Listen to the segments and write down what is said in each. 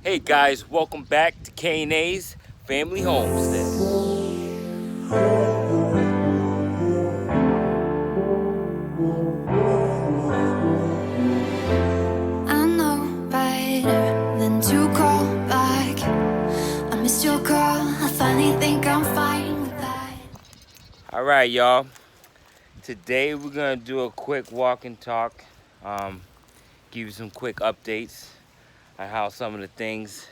Hey guys, welcome back to K&A's Family Homestead. I know better than to call back. I missed your call, I finally think I'm fine with that. All right, y'all. Today we're gonna do a quick walk and talk. Give you some quick updates on how some of the things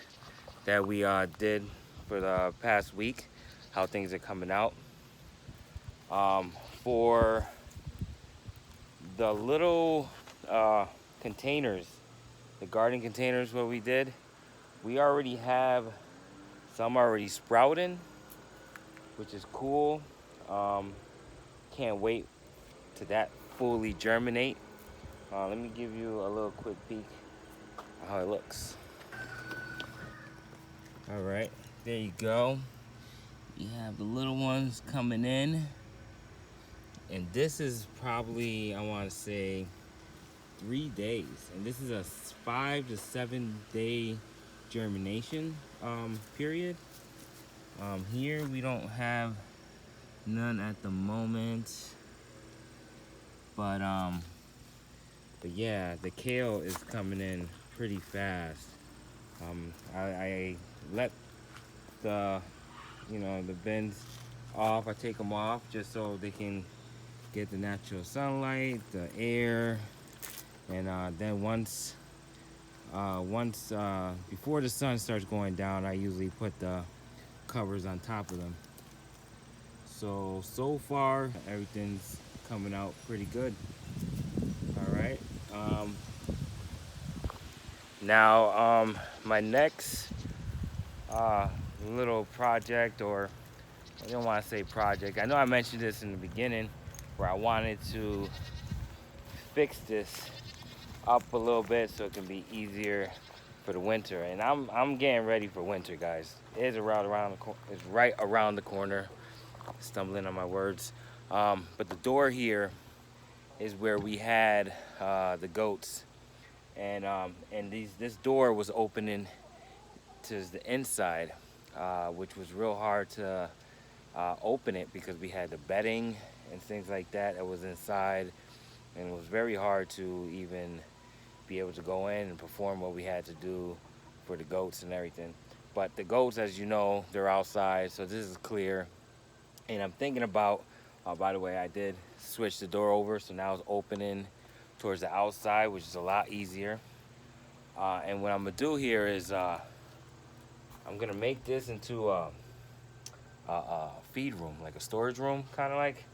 that we did for the past week, how things are coming out. For the little containers, the garden containers, what we did, we already have some already sprouting, which is cool. Um, can't wait to that fully germinate. Let me give you a little quick peek of how it looks. All right, there you go. You have the little ones coming in, and this is probably, I want to say, 3 days, and this is a 5 to 7 day germination period. Here we don't have none at the moment, but yeah, the kale is coming in pretty fast. I let the the bins off. I take them off just so they can get the natural sunlight, the air, and then once before the sun starts going down, I usually put the covers on top of them. So far everything's coming out pretty good. All right. Um, Now, my next uh, little project, or I don't want to say project. I know I mentioned this in the beginning, where I wanted to fix this up a little bit so it can be easier for the winter. And I'm getting ready for winter, guys. It's it's right around the corner. Stumbling on my words. But the door here is where we had the goats, and this door was opening to the inside, which was real hard to open it because we had the bedding and things like that that was inside, and it was very hard to even be able to go in and perform what we had to do for the goats and everything. But the goats, as you know, they're outside, so this is clear. And I'm thinking about, by the way, I did switch the door over, so now it's opening towards the outside, which is a lot easier. And what I'm gonna do here is I'm gonna make this into a feed room, like a storage room, kind of like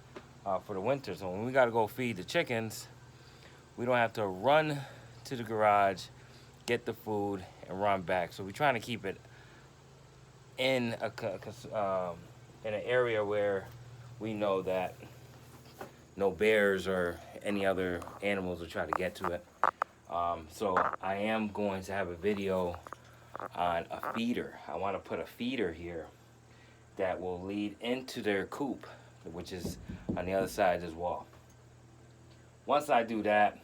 for the winter. So when we gotta go feed the chickens, we don't have to run to the garage, get the food, and run back. So we're trying to keep it in in an area where we know that no bears or any other animals will try to get to it. So I am going to have a video on a feeder. I want to put a feeder here that will lead into their coop, which is on the other side of this wall. Once I do that,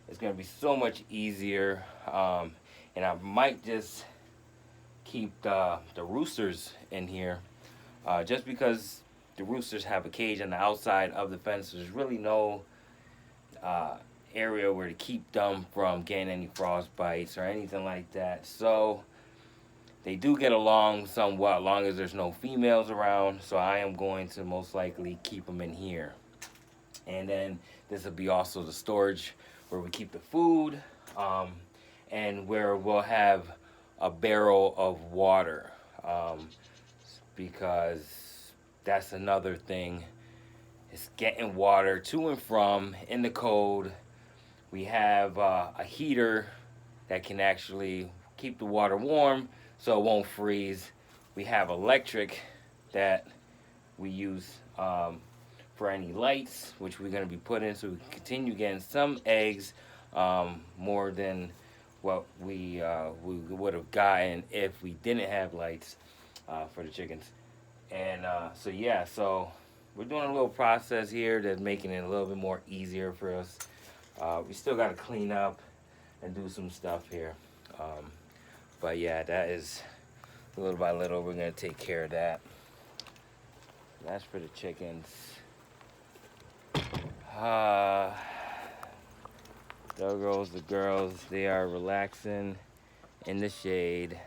it's going to be so much easier, and I might just keep the roosters in here, just because the roosters have a cage on the outside of the fence. There's really no uh, area where to keep them from getting any frost bites or anything like that. So they do get along somewhat, as long as there's no females around. So I am going to most likely keep them in here. And then this will be also the storage where we keep the food, and where we'll have a barrel of water, because that's another thing. It's getting water to and from in the cold. We have a heater that can actually keep the water warm so it won't freeze. We have electric that we use for any lights, which we're going to be putting so we can continue getting some eggs, more than what we would have gotten if we didn't have lights for the chickens. And so yeah, so we're doing a little process here that's making it a little bit more easier for us. We still got to clean up and do some stuff here. But yeah, that is little by little, we're gonna take care of that. That's for the chickens. Uh, there goes the girls. They are relaxing in the shade.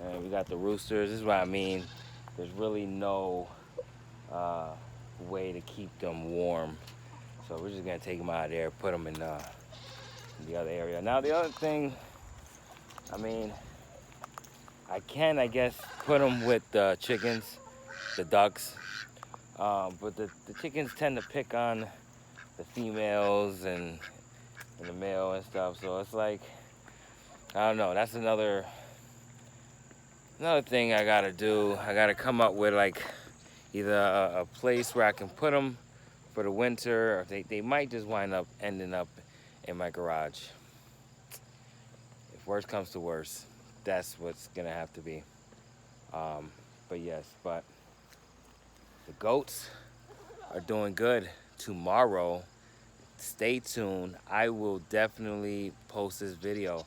And we got the roosters. This is what I mean. There's really no uh, way to keep them warm. So we're just gonna take them out of there, put them in the other area. Now the other thing, I mean, I can, I guess, put them with the chickens, the ducks. But the chickens tend to pick on the females and the male and stuff. So it's like, I don't know. That's another thing I gotta do. I gotta come up with like either a place where I can put them for the winter, or they might just wind up ending up in my garage. If worst comes to worst, that's what's gonna have to be. But yes, but the goats are doing good. Tomorrow, stay tuned. I will definitely post this video.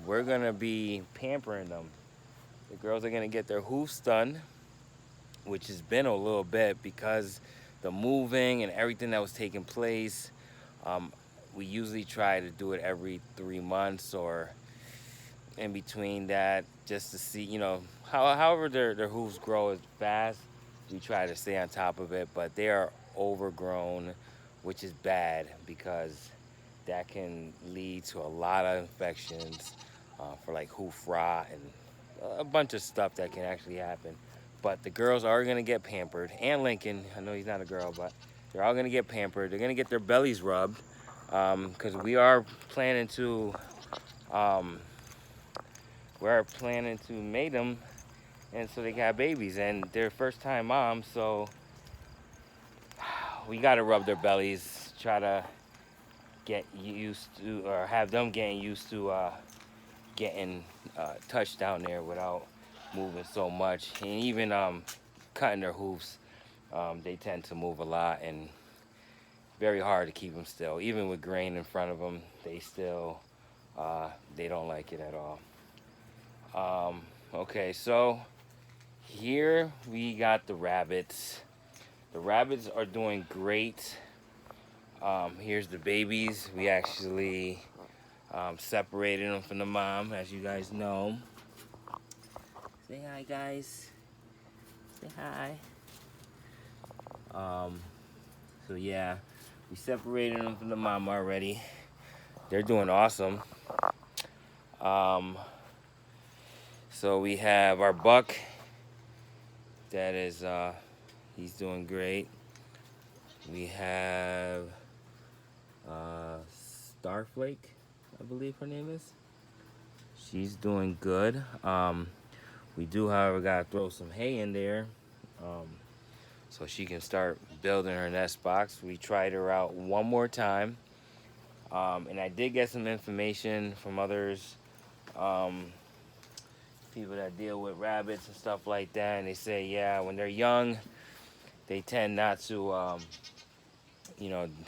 We're gonna be pampering them. The girls are gonna get their hoofs done, which has been a little bit because the moving and everything that was taking place. We usually try to do it every 3 months or in between that, just to see, however their hooves grow is fast. We try to stay on top of it, but they are overgrown, which is bad because that can lead to a lot of infections for like hoof rot and a bunch of stuff that can actually happen. But the girls are gonna get pampered, and Lincoln. I know he's not a girl, but they're all gonna get pampered. They're gonna get their bellies rubbed because we are planning to mate them, and so they got babies, and they're first time moms, so we gotta rub their bellies, try to get used to, or have them getting used to getting touched down there without moving so much, and even cutting their hoofs. They tend to move a lot, and very hard to keep them still. Even with grain in front of them, they don't like it at all. Okay, so here we got the rabbits. The rabbits are doing great. Here's the babies. We actually separated them from the mom, as you guys know. Say hi, guys. Say hi. So yeah, we separated them from the mom already. They're doing awesome. So we have our buck. That is, he's doing great. We have Starflake, I believe her name is. She's doing good. We do, however, gotta throw some hay in there so she can start building her nest box. We tried her out one more time, and I did get some information from others, people that deal with rabbits and stuff like that, and they say, yeah, when they're young, they tend not to,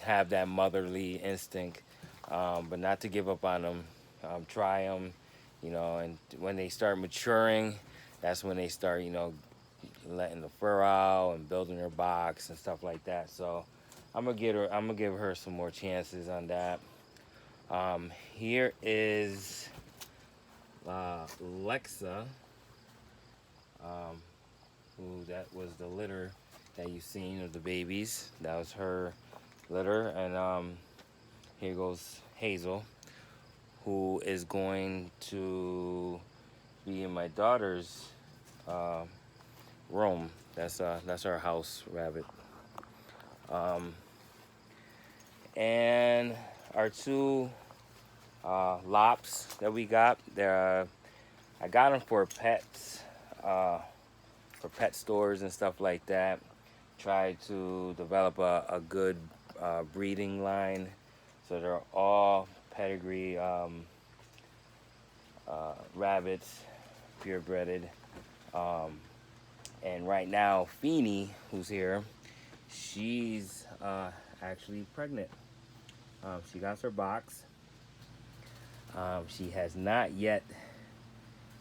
have that motherly instinct, but not to give up on them. Try them, and when they start maturing, that's when they start, letting the fur out and building their box and stuff like that. So I'm gonna give her some more chances on that. Here is Lexa, who that was the litter that you seen of the babies. That was her litter, and here goes Hazel, who is going to be in my daughter's room. That's our house rabbit. And our two lops that we got, I got them for pets, for pet stores and stuff like that. Try to develop a good breeding line, so they're all pedigree rabbits, purebreded. And right now, Feeny, who's here, she's actually pregnant. She got her box. She has not yet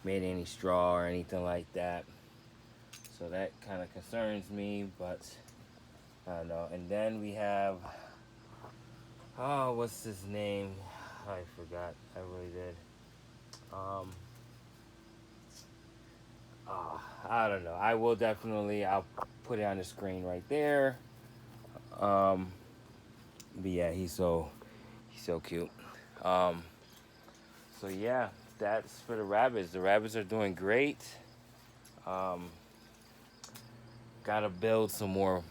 made any straw or anything like that. So that kind of concerns me, but I don't know. And then we have, oh, what's his name? I forgot. I really did. Um, I don't know. I will definitely. I'll put it on the screen right there. Um, but yeah, he's so cute. Um, so yeah, that's for the rabbits. The rabbits are doing great. Um, Gotta build some more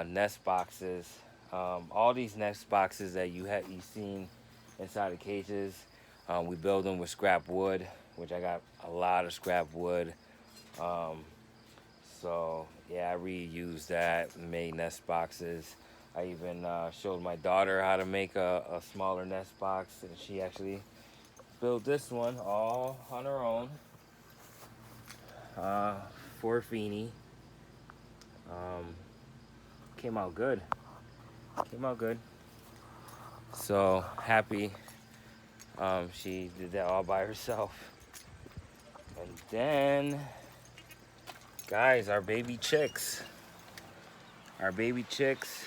nest boxes. All these nest boxes that you've seen inside the cages, we build them with scrap wood, which I got a lot of scrap wood. Um, so yeah, I reused that, made nest boxes. I even showed my daughter how to make a smaller nest box, and she actually built this one all on her own uh, for Feeny. Um, Came out good. Came out good. So happy she did that all by herself. And then, guys, our baby chicks. Our baby chicks.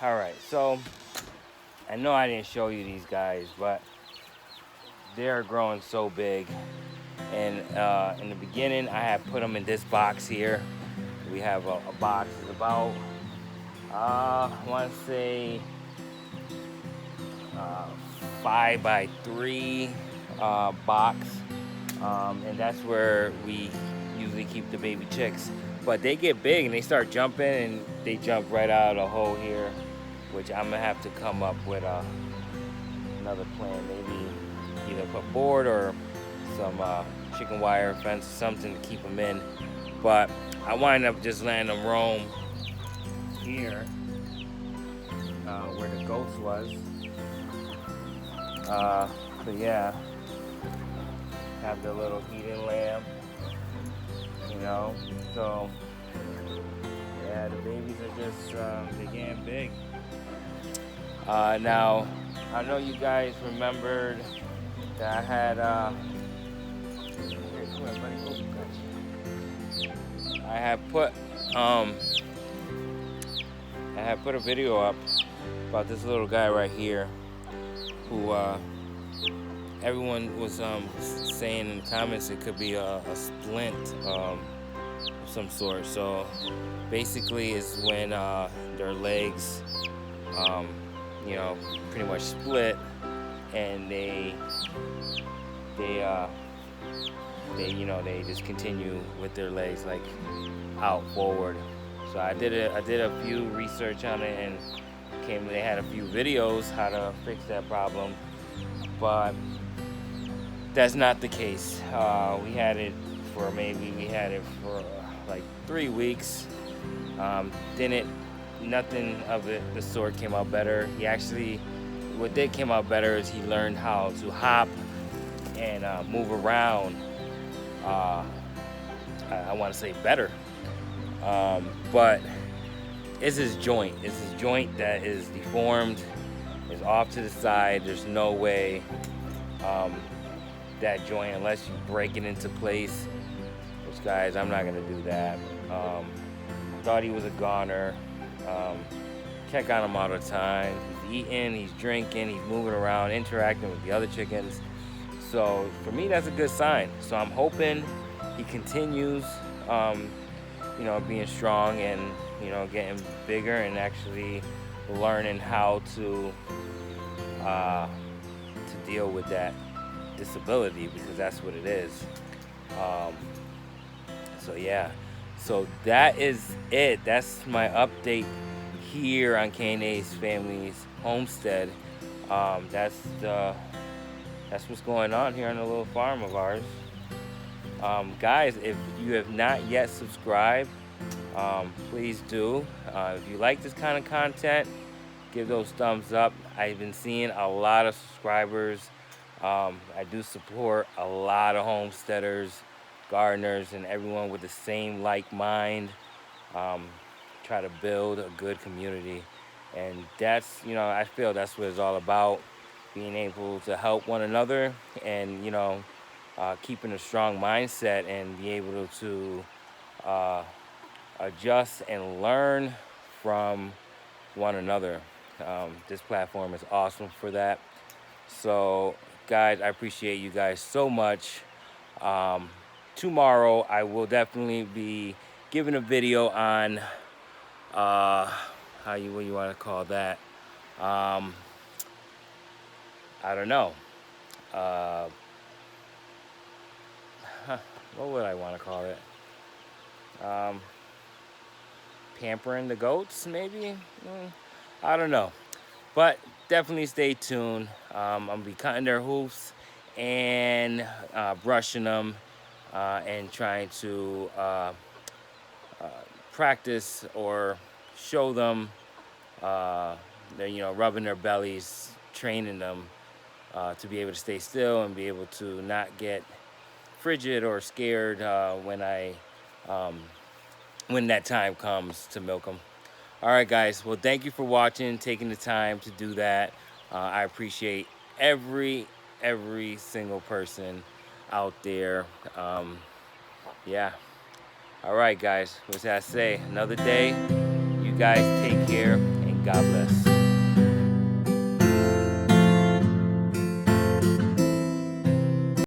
All right, so I know I didn't show you these guys, but they are growing so big. And in the beginning, I had put them in this box here. We have a box that's about, I want to say, 5x3 box, and that's where we usually keep the baby chicks. But they get big and they start jumping, and they jump right out of the hole here, which I'm gonna have to come up with another plan. Maybe either put board or some chicken wire fence, something to keep them in. But I wind up just letting them roam here, where the ghost was. But yeah, have the little heating lamp, you know. So yeah, the babies are just they're getting big. Now I know you guys remembered that I had here, come here, buddy. Oh, gotcha. Um I had put a video up about this little guy right here who everyone was saying in the comments it could be a splint of some sort. So basically is when their legs you know, pretty much split, and they you know, they just continue with their legs like out forward. So I did a few research on it, and they had a few videos how to fix that problem, but that's not the case. We had it for like 3 weeks. Nothing of it the sort came out better. What did came out better is he learned how to hop and move around. I want to say better, but it's his joint. It's his joint that is deformed. It's off to the side. There's no way that joint, unless you break it into place. Which, guys, I'm not gonna do that. Thought he was a goner. Check on him all the time. He's eating, he's drinking, he's moving around, interacting with the other chickens. So for me, that's a good sign. So I'm hoping he continues, you know, being strong and, you know, getting bigger and actually learning how to deal with that disability, because that's what it is. So yeah, so that is it. That's my update here on K&A's Family's Homestead. That's what's going on here on the little farm of ours. Guys, if you have not yet subscribed, please do. If you like this kind of content, give those thumbs up. I've been seeing a lot of subscribers. I do support a lot of homesteaders, gardeners, and everyone with the same like mind. try to build a good community. And that's, I feel that's what it's all about, being able to help one another, and, keeping a strong mindset and be able to uh, adjust and learn from one another. This platform is awesome for that. So, guys, I appreciate you guys so much. Um, Tomorrow, I will definitely be giving a video on uh, what you want to call that. Um, I don't know. Uh, what would I want to call it? Um, Pampering the goats, maybe? I don't know. But definitely stay tuned. I'm gonna be cutting their hoofs and brushing them, and trying to practice or show them, rubbing their bellies, training them to be able to stay still and be able to not get frigid or scared um, when that time comes to milk them. All right, guys. Well, thank you for watching, taking the time to do that. I appreciate every single person out there. Yeah. All right, guys. What's that say? Another day. You guys take care and God bless.